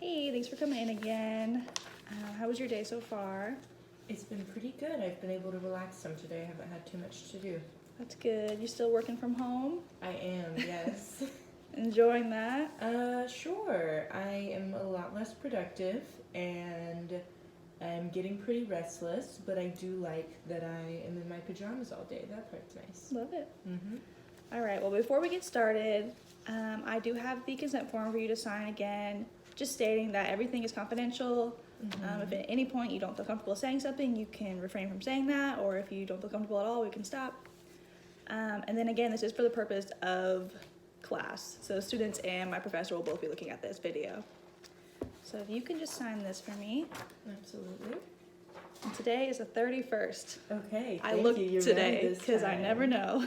Hey, thanks for coming in again. How was your day so far? It's been pretty good. I've been able to relax some today. I haven't had too much to do. That's good. You still working from home? I am, yes. Enjoying that? Sure. I am a lot less productive and I'm getting pretty restless, but I do like that I am in my pajamas all day. That part's nice. Love it. Mm-hmm. All right, well, before we get started, I do have the consent form for you to sign again, just stating that everything is confidential. If at any point you don't feel comfortable saying something, you can refrain from saying that, or if you don't feel comfortable at all, we can stop. And then again, this is for the purpose of class. So students and my professor will both be looking at this video. So if you can just sign this for me. Absolutely. And today is the 31st. Okay. I looked you. You're today ready this because I time. never know.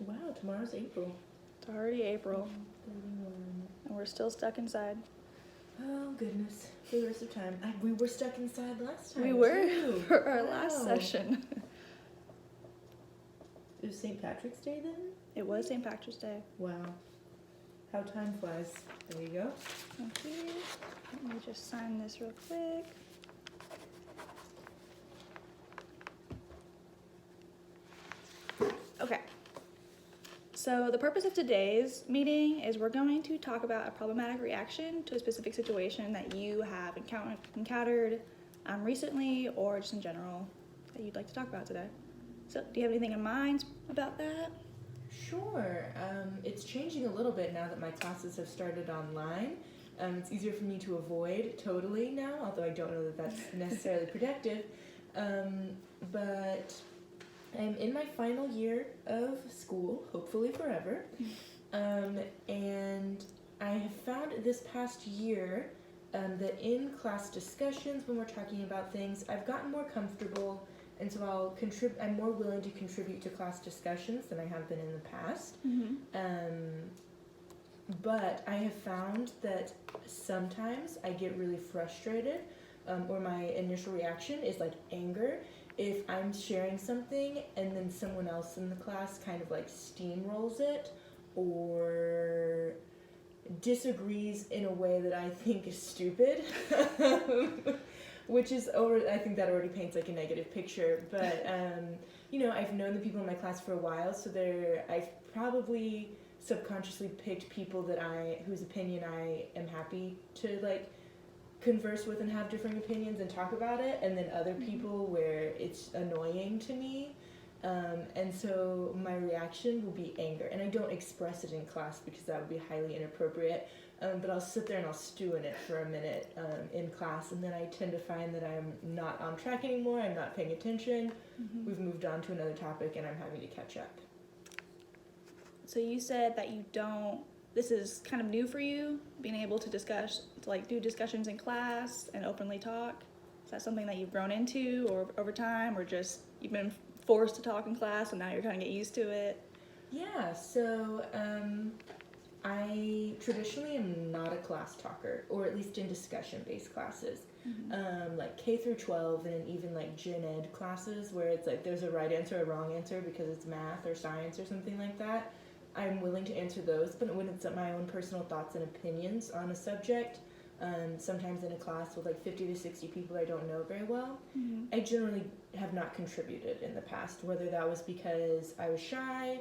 Wow, tomorrow's April. It's already April, 31. and we're still stuck inside. Oh goodness, for the rest of time. We were stuck inside last time. We were too. for our last Wow. session. It was St. Patrick's Day then? It was St. Patrick's Day. Wow. How time flies. There you go. Thank you. Let me just sign this real quick. Okay. So the purpose of today's meeting is we're going to talk about a problematic reaction to a specific situation that you have encountered recently or just in general that you'd like to talk about today. So do you have anything in mind about that? Sure. It's changing a little bit now that my classes have started online. It's easier for me to avoid totally now, although I don't know that that's necessarily productive. But I'm in my final year of school, hopefully forever. And I have found this past year that in class discussions, when we're talking about things, I've gotten more comfortable, and so I'm more willing to contribute to class discussions than I have been in the past. But I have found that sometimes I get really frustrated, or my initial reaction is like anger if I'm sharing something and then someone else in the class kind of like steamrolls it or disagrees in a way that I think is stupid. Which is, I think that already paints like a negative picture, but I've known the people in my class for a while, so I've probably subconsciously picked people whose opinion I am happy to like converse with and have different opinions and talk about it, and then other people where it's annoying to me, and so my reaction will be anger, and I don't express it in class because that would be highly inappropriate. But I'll sit there and I'll stew in it for a minute in class, and then I tend to find that I'm not on track anymore, I'm not paying attention, we've moved on to another topic, and I'm having to catch up. So you said that this is kind of new for you, being able to do discussions in class and openly talk. Is that something that you've grown into or over time, or just you've been forced to talk in class and now you're kind of get used to it? Yeah, so I traditionally am not a class talker, or at least in discussion-based classes. Like K through 12 and even like gen ed classes where it's like there's a right answer or a wrong answer because it's math or science or something like that. I'm willing to answer those, but when it's my own personal thoughts and opinions on a subject, sometimes in a class with like 50 to 60 people I don't know very well, I generally have not contributed in the past, whether that was because I was shy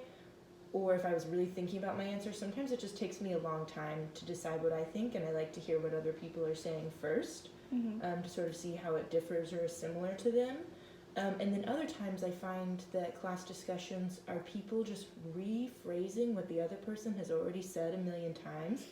or if I was really thinking about my answer. Sometimes it just takes me a long time to decide what I think, and I like to hear what other people are saying first, to sort of see how it differs or is similar to them. And then other times I find that class discussions are people just rephrasing what the other person has already said a million times.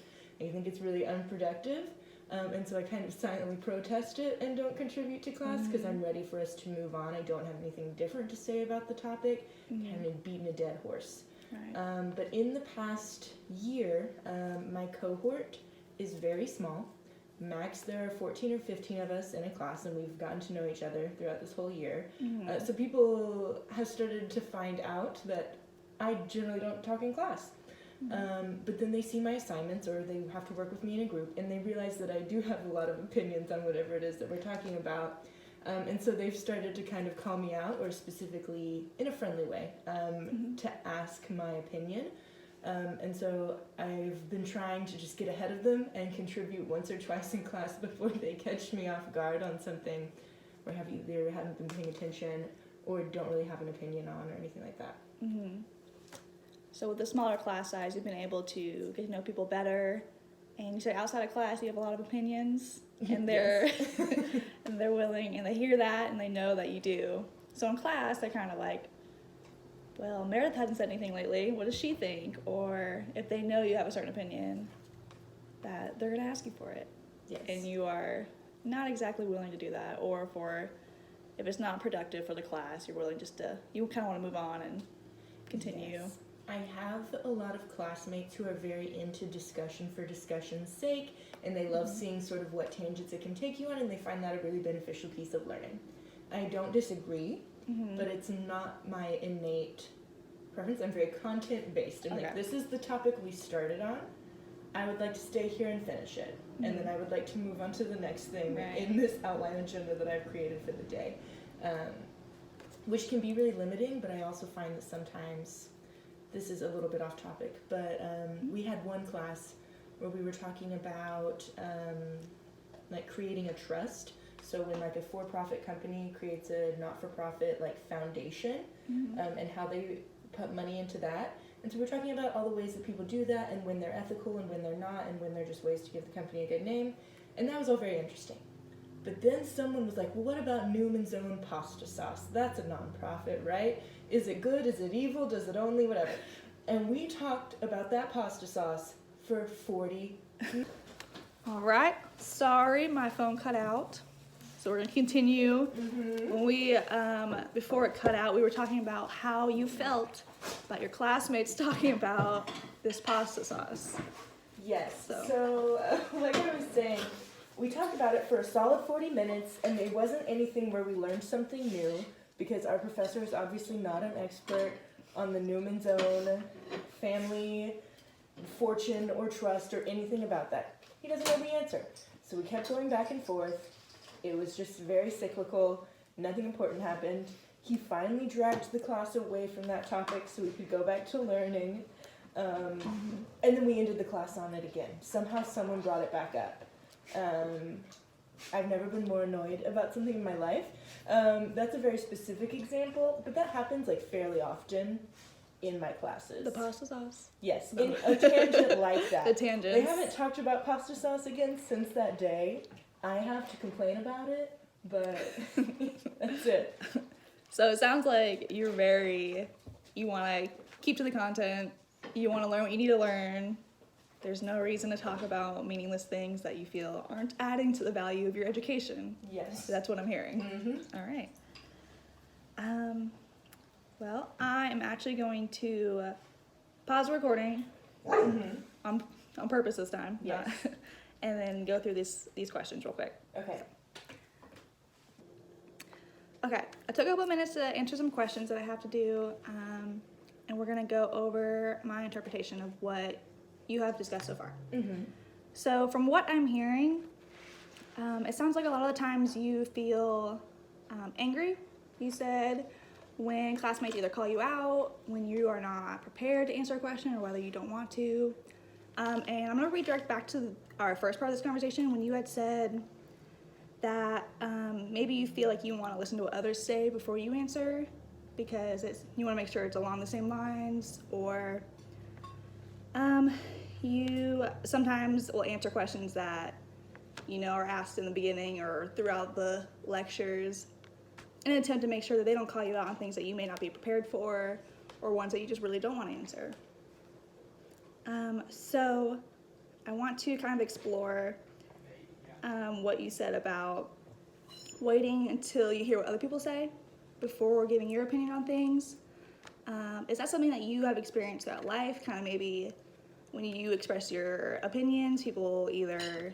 And I think it's really unproductive. And so I kind of silently protest it and don't contribute to class because I'm ready for us to move on. I don't have anything different to say about the topic. Kind of beating a dead horse. Right. But in the past year, my cohort is very small. Max, there are 14 or 15 of us in a class, and we've gotten to know each other throughout this whole year. So people have started to find out that I generally don't talk in class. But then they see my assignments, or they have to work with me in a group, and they realize that I do have a lot of opinions on whatever it is that we're talking about. And so they've started to kind of call me out, or specifically in a friendly way, to ask my opinion. And so I've been trying to just get ahead of them and contribute once or twice in class before they catch me off guard on something where have either haven't been paying attention or don't really have an opinion on or anything like that. Mm-hmm. So with the smaller class size, you've been able to get to know people better. And you said outside of class, you have a lot of opinions, and they're and they're willing, and they hear that, and they know that you do. So in class, they're kind of like, well, Meredith hasn't said anything lately. What does she think? Or if they know you have a certain opinion, that they're going to ask you for it. Yes. And you are not exactly willing to do that. Or if it's not productive for the class, you're willing you kind of want to move on and continue. Yes. I have a lot of classmates who are very into discussion for discussion's sake, and they love seeing sort of what tangents it can take you on, and they find that a really beneficial piece of learning. I don't disagree, but it's not my innate preference. I'm very content-based, and like, this is the topic we started on. I would like to stay here and finish it, and then I would like to move on to the next thing in this outline agenda that I've created for the day, which can be really limiting, but I also find that sometimes, this is a little bit off topic, but we had one class where we were talking about like creating a trust. So when like a for-profit company creates a not-for-profit like foundation, and how they put money into that. And so we're talking about all the ways that people do that, and when they're ethical and when they're not, and when they're just ways to give the company a good name. And that was all very interesting. But then someone was like, well, what about Newman's Own pasta sauce? That's a nonprofit, right? Is it good? Is it evil? Does it only? Whatever. And we talked about that pasta sauce for 40 minutes. All right. Sorry, my phone cut out. So we're going to continue. When we, before it cut out, we were talking about how you felt about your classmates talking about this pasta sauce. Yes. So like I was saying, we talked about it for a solid 40 minutes, and it wasn't anything where we learned something new, because our professor is obviously not an expert on the Newman's Own family, fortune, or trust, or anything about that. He doesn't know the answer. So we kept going back and forth. It was just very cyclical. Nothing important happened. He finally dragged the class away from that topic so we could go back to learning. And then we ended the class on it again. Somehow someone brought it back up. I've never been more annoyed about something in my life. That's a very specific example, but that happens like fairly often in my classes. The pasta sauce? Yes, in a tangent like that. The tangents. They haven't talked about pasta sauce again since that day. I have to complain about it, but that's it. So it sounds like you want to keep to the content, you want to learn what you need to learn. There's no reason to talk about meaningless things that you feel aren't adding to the value of your education. Yes. So that's what I'm hearing. All right. Well, I am actually going to pause the recording on purpose this time. Yes. And then go through these questions real quick. Okay. Okay, I took a couple minutes to answer some questions that I have to do, and we're gonna go over my interpretation of what you have discussed so far. So from what I'm hearing, it sounds like a lot of the times you feel angry, you said, when classmates either call you out, when you are not prepared to answer a question, or whether you don't want to. And I'm gonna redirect back to our first part of this conversation when you had said that maybe you feel like you want to listen to what others say before you answer, because you want to make sure it's along the same lines, or you sometimes will answer questions that are asked in the beginning or throughout the lectures in an attempt to make sure that they don't call you out on things that you may not be prepared for, or ones that you just really don't want to answer. So I want to kind of explore what you said about waiting until you hear what other people say before giving your opinion on things. Is that something that you have experienced throughout life? Kind of maybe when you express your opinions, people either,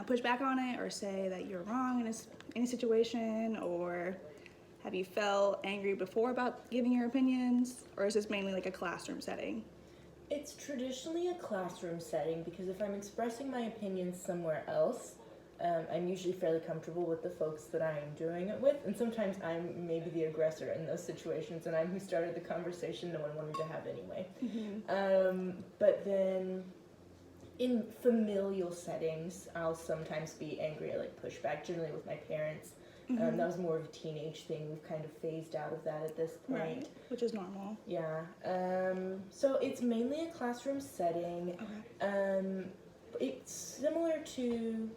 push back on it or say that you're wrong in any situation, or have you felt angry before about giving your opinions, or is this mainly like a classroom setting? It's traditionally a classroom setting, because if I'm expressing my opinions somewhere else, I'm usually fairly comfortable with the folks that I am doing it with, and sometimes I'm maybe the aggressor in those situations, and I'm who started the conversation no one wanted to have anyway. But then in familial settings, I'll sometimes be angry or like push back, generally with my parents. That was more of a teenage thing. We've kind of phased out of that at this point. Right, which is normal. Yeah. So it's mainly a classroom setting. Okay. It's similar to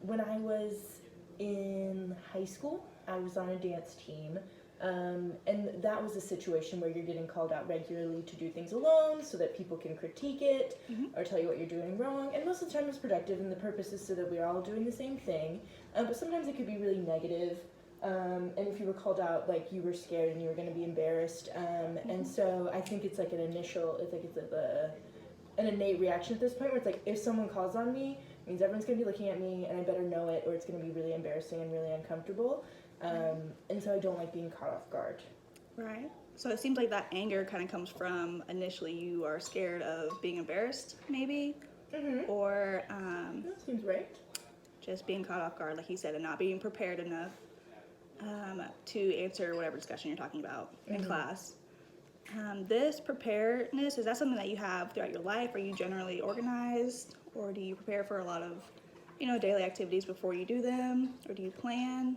when I was in high school. I was on a dance team. And that was a situation where you're getting called out regularly to do things alone so that people can critique it or tell you what you're doing wrong. And most of the time it's productive, and the purpose is so that we're all doing the same thing. But sometimes it could be really negative. And if you were called out, like, you were scared and you were going to be embarrassed. And so I think it's like an innate reaction at this point where it's like, if someone calls on me, it means everyone's going to be looking at me and I better know it, or it's going to be really embarrassing and really uncomfortable. And so I don't like being caught off guard. Right. So it seems like that anger kind of comes from initially you are scared of being embarrassed, maybe, or That seems right. just being caught off guard, like you said, and not being prepared enough to answer whatever discussion you're talking about in class. This preparedness, is that something that you have throughout your life? Are you generally organized, or do you prepare for a lot of, daily activities before you do them, or do you plan?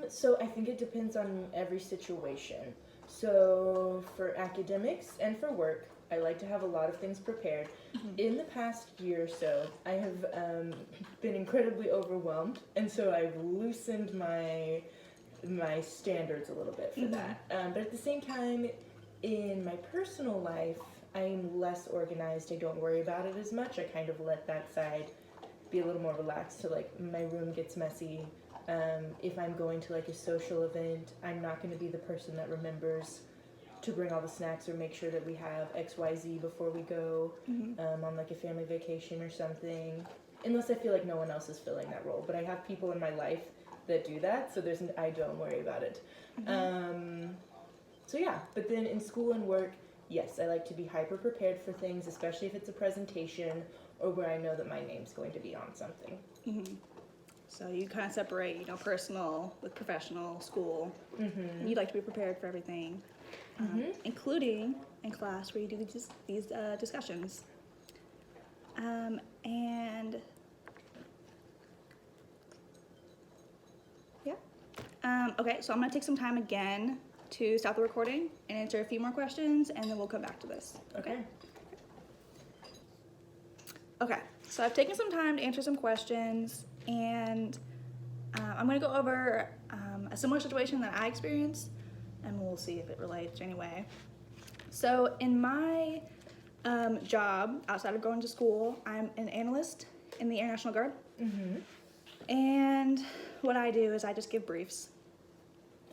So I think it depends on every situation. So for academics and for work, I like to have a lot of things prepared. In the past year or so, I have been incredibly overwhelmed, and so I've loosened my standards a little bit for that. But at the same time, in my personal life, I'm less organized. I don't worry about it as much. I kind of let that side be a little more relaxed. So like my room gets messy. If I'm going to like a social event, I'm not going to be the person that remembers to bring all the snacks or make sure that we have XYZ before we go on like a family vacation or something, unless I feel like no one else is filling that role. But I have people in my life that do that, so I don't worry about it. So yeah, but then in school and work, yes, I like to be hyper prepared for things, especially if it's a presentation or where I know that my name's going to be on something. So you kind of separate, personal with professional, school. And you like to be prepared for everything, including in class where you do these discussions. And yeah. Okay, so I'm going to take some time again to stop the recording and answer a few more questions, and then we'll come back to this. Okay. Okay, so I've taken some time to answer some questions, and I'm going to go over a similar situation that I experienced, and we'll see if it relates anyway. So in my job, outside of going to school, I'm an analyst in the Air National Guard. And what I do is I just give briefs.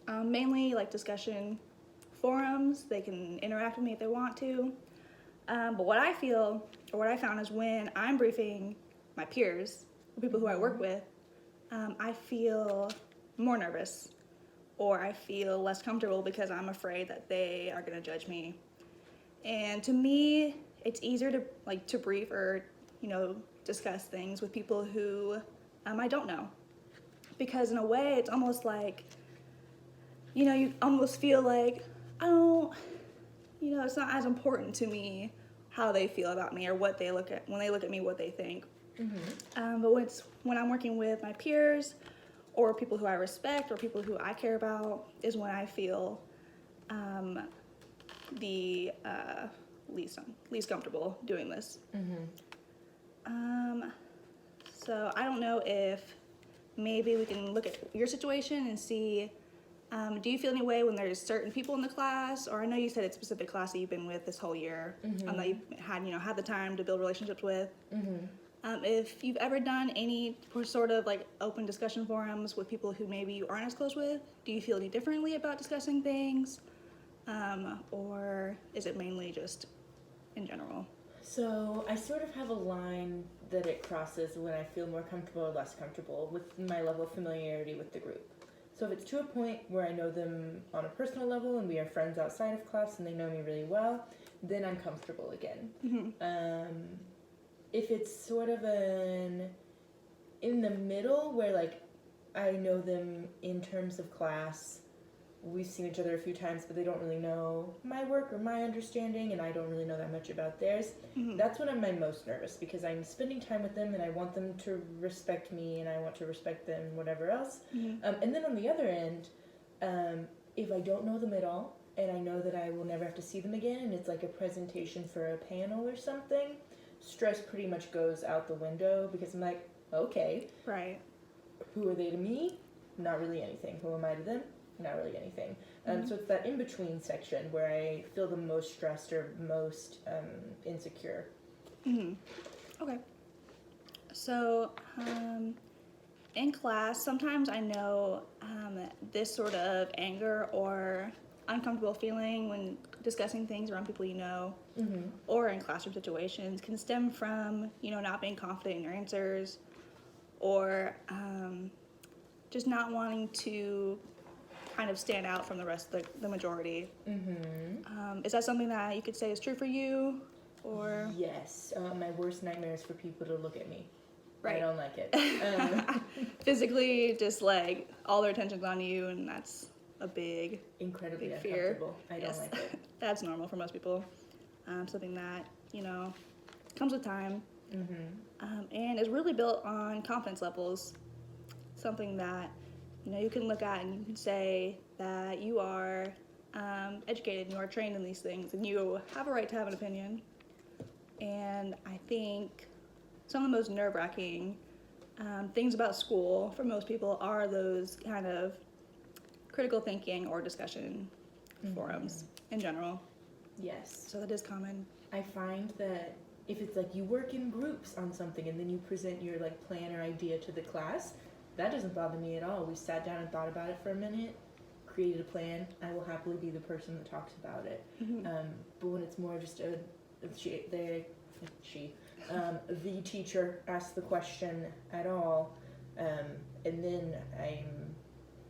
Mainly like discussion forums. They can interact with me if they want to. But what I feel, or what I found, is when I'm briefing my peers, or people who I work with, I feel more nervous, or I feel less comfortable because I'm afraid that they are going to judge me. And to me, it's easier to brief or discuss things with people who I don't know, because in a way it's almost like you almost feel like it's not as important to me how they feel about me or what they look at when they look at me, what they think. But when I'm working with my peers or people who I respect or people who I care about is when I feel the least comfortable doing this. So I don't know if maybe we can look at your situation and see, do you feel any way when there's certain people in the class, or I know you said it's a specific class that you've been with this whole year, that you've had the time to build relationships with. If you've ever done any sort of like open discussion forums with people who maybe you aren't as close with, do you feel any differently about discussing things? Or is it mainly just in general? So I sort of have a line that it crosses when I feel more comfortable or less comfortable with my level of familiarity with the group. So if it's to a point where I know them on a personal level and we are friends outside of class and they know me really well, then I'm comfortable again. if it's sort of an in the middle where like I know them in terms of class, we've seen each other a few times, but they don't really know my work or my understanding, and I don't really know that much about theirs. Mhm. That's when I'm my most nervous, because I'm spending time with them and I want them to respect me and I want to respect them, whatever else. Mhm. And then on the other end, if I don't know them at all and I know that I will never have to see them again, and it's like a presentation for a panel or something, stress pretty much goes out the window, because I'm like, okay, Right. who are they to me? Not really anything. Who am I to them? Not really anything. So it's that in between section where I feel the most stressed or most insecure. Mhm. Okay. So, in class, sometimes I know this sort of anger or uncomfortable feeling when discussing things around people you know, Mm-hmm. or in classroom situations, can stem from, not being confident in your answers, or just not wanting to kind of stand out from the rest of the majority. Mm-hmm. Is that something that you could say is true for you, or? Yes. My worst nightmare is for people to look at me. Right. I don't like it. Physically, just like all their attention's on you, and that's a big Incredibly big fear. uncomfortable. I don't like it. That's normal for most people. Something that comes with time, and is really built on confidence levels. Something that you can look at and you can say that you are educated and you are trained in these things, and you have a right to have an opinion. And I think some of the most nerve-wracking things about school for most people are those kind of critical thinking or discussion forums in general. Yes. So that is common. I find that if it's like you work in groups on something and then you present your like plan or idea to the class, that doesn't bother me at all. We sat down and thought about it for a minute, created a plan. I will happily be the person that talks about it. But when it's more just the teacher asks the question at all, and then I'm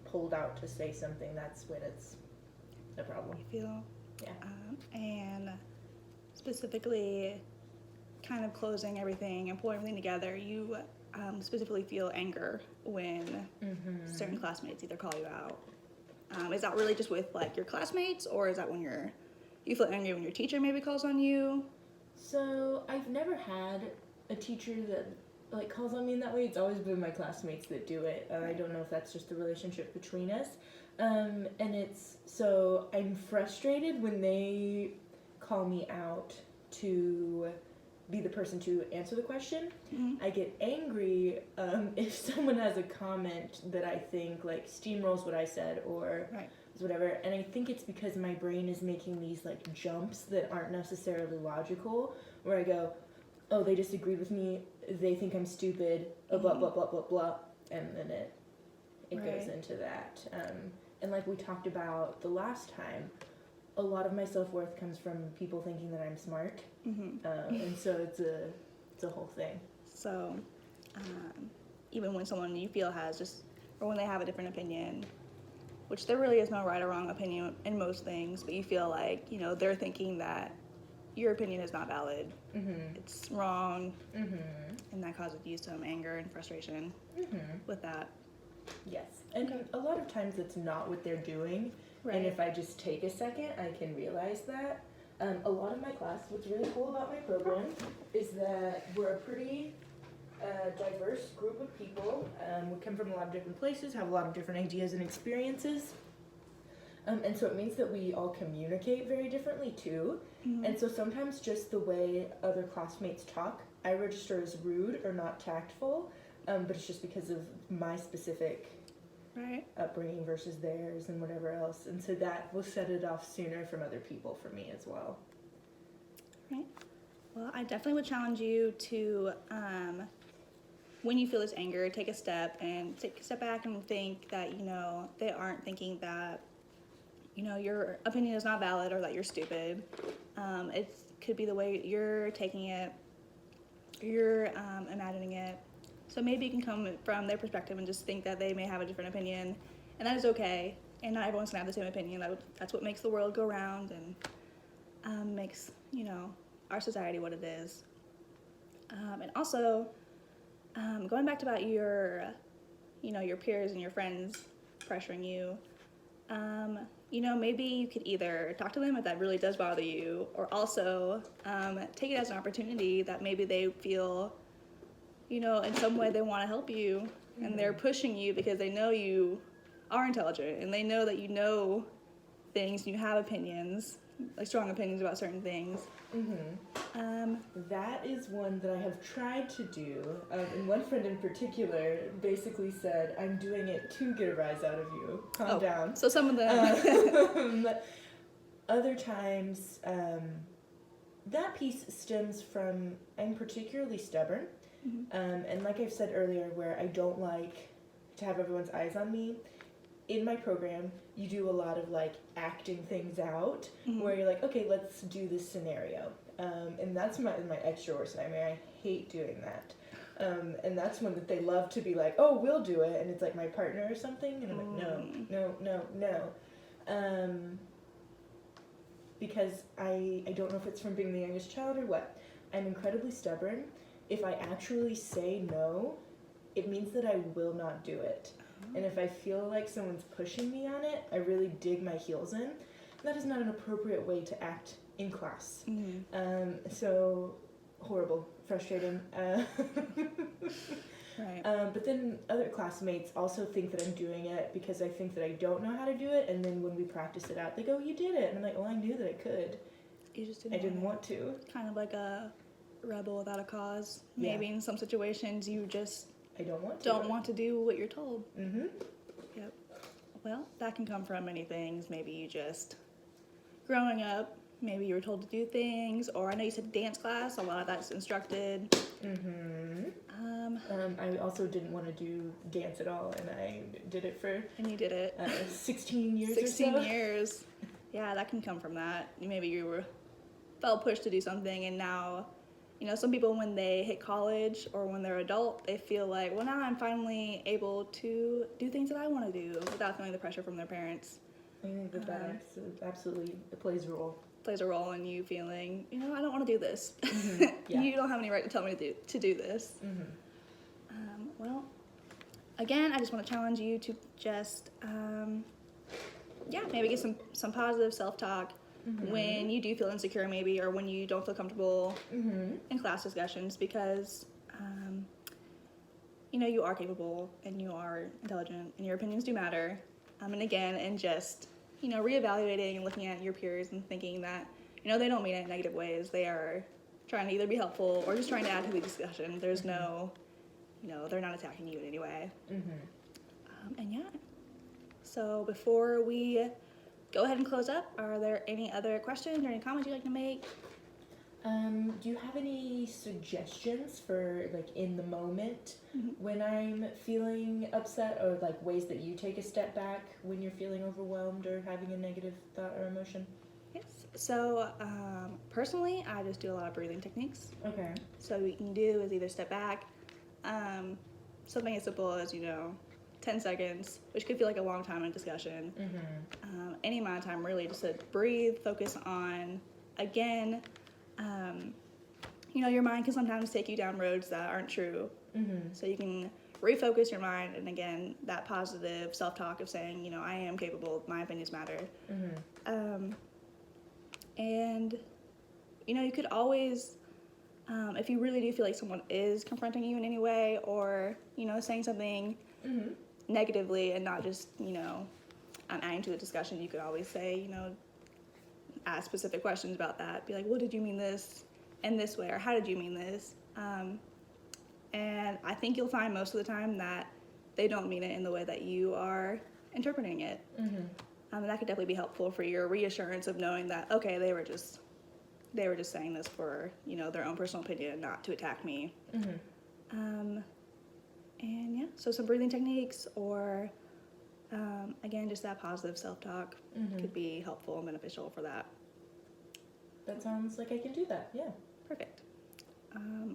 pulled out to say something, that's when it's a problem. You feel? Yeah. And specifically, kind of closing everything and pulling everything together, you specifically feel anger when certain classmates either call you out. Is that really just with like your classmates, or is that when you feel angry when your teacher maybe calls on you? So I've never had a teacher that like calls on me in that way. It's always been my classmates that do it. I don't know if that's just the relationship between us. And it's so I'm frustrated when they call me out to be the person to answer the question. I get angry if someone has a comment that I think like steamrolls what I said or whatever, and I think it's because my brain is making these like jumps that aren't necessarily logical, where I go, oh, they disagreed with me, they think I'm stupid, blah blah blah blah blah, and then it goes into that. And like we talked about the last time, a lot of my self-worth comes from people thinking that I'm smart, and so it's a whole thing. So even when someone you feel has or when they have a different opinion, which there really is no right or wrong opinion in most things, but you feel like they're thinking that your opinion is not valid, it's wrong, and that causes you some anger and frustration with that. Yes, and a lot of times it's not what they're doing, and if I just take a second, I can realize that. A lot of my class, what's really cool about my program is that we're a pretty diverse group of people. We come from a lot of different places, have a lot of different ideas and experiences. And so it means that we all communicate very differently too. And so sometimes just the way other classmates talk, I register as rude or not tactful, but it's just because of my specific upbringing versus theirs and whatever else. And so that will set it off sooner from other people for me as well. Right. Well, I definitely would challenge you to, when you feel this anger, take a step back and think that, they aren't thinking that, your opinion is not valid or that you're stupid. It could be the way you're taking it, you're imagining it. So maybe you can come from their perspective and just think that they may have a different opinion, and that is okay. And not everyone's gonna have the same opinion. That's what makes the world go round and makes our society what it is. And also, going back to about your peers and your friends pressuring you, maybe you could either talk to them if that really does bother you, or also take it as an opportunity that maybe they feel, in some way they want to help you, and they're pushing you because they know you are intelligent, and they know that you know things, and you have opinions, like strong opinions about certain things. That is one that I have tried to do, and one friend in particular basically said, "I'm doing it to get a rise out of you. Calm down." So some of them. Other times, that piece stems from I'm particularly stubborn, and like I've said earlier, where I don't like to have everyone's eyes on me. In my program, you do a lot of like acting things out, where you're like, okay, let's do this scenario, and that's my extra worst nightmare. I hate doing that, and that's one that they love to be like, oh, we'll do it, and it's like my partner or something, and I'm like, no, because I don't know if it's from being the youngest child or what. I'm incredibly stubborn. If I actually say no, it means that I will not do it. And if I feel like someone's pushing me on it, I really dig my heels in. That is not an appropriate way to act in class. So horrible, frustrating. Right. But then other classmates also think that I'm doing it because I think that I don't know how to do it. And then when we practice it out, they go, "You did it." And I'm like, "Well, I knew that I could. You just I didn't want to." Kind of like a rebel without a cause. Maybe in some situations you just I don't want to. Don't want to do what you're told. Yep. Well, that can come from many things. Maybe you just, growing up, maybe you were told to do things, or I know you said dance class, a lot of that's instructed. I also didn't want to do dance at all, and I did it for... And you did it. 16 years 16 or so. years. Yeah, that can come from that. Maybe you felt pushed to do something, and now... some people, when they hit college or when they're adult, they feel like, well, now I'm finally able to do things that I want to do without feeling the pressure from their parents. I think that absolutely plays a role. Plays a role in you feeling, I don't want to do this. Yeah. You don't have any right to tell me to do this. Well, again, I just want to challenge you to just, maybe get some positive self-talk. When you do feel insecure maybe, or when you don't feel comfortable in class discussions, because you are capable and you are intelligent and your opinions do matter, and just reevaluating and looking at your peers and thinking that they don't mean it in negative ways. They are trying to either be helpful or just trying to add to the discussion. There's no they're not attacking you in any way. So before we go ahead and close up, are there any other questions or any comments you'd like to make? Do you have any suggestions for, like, in the moment when I'm feeling upset, or, like, ways that you take a step back when you're feeling overwhelmed or having a negative thought or emotion? Yes. So, personally, I just do a lot of breathing techniques. Okay. So what you can do is either step back, something as simple as, 10 seconds, which could feel like a long time in a discussion. Any amount of time, really, just to breathe, focus on, again, your mind can sometimes take you down roads that aren't true. So you can refocus your mind, and again, that positive self-talk of saying, I am capable, my opinions matter. And, you could always, if you really do feel like someone is confronting you in any way, or, saying something negatively and not just, adding to the discussion, you could always say, ask specific questions about that. Be like, well, did you mean this in this way, or how did you mean this? And I think you'll find most of the time that they don't mean it in the way that you are interpreting it. And that could definitely be helpful for your reassurance of knowing that, okay, they were just saying this for, their own personal opinion, not to attack me. And so some breathing techniques, or again, just that positive self-talk could be helpful and beneficial for that. That sounds like I can do that, yeah. Perfect.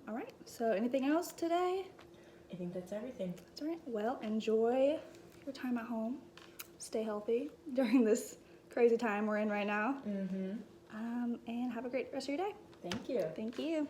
All right, so anything else today? I think that's everything. That's all right. Well, enjoy your time at home. Stay healthy during this crazy time we're in right now. And have a great rest of your day. Thank you. Thank you.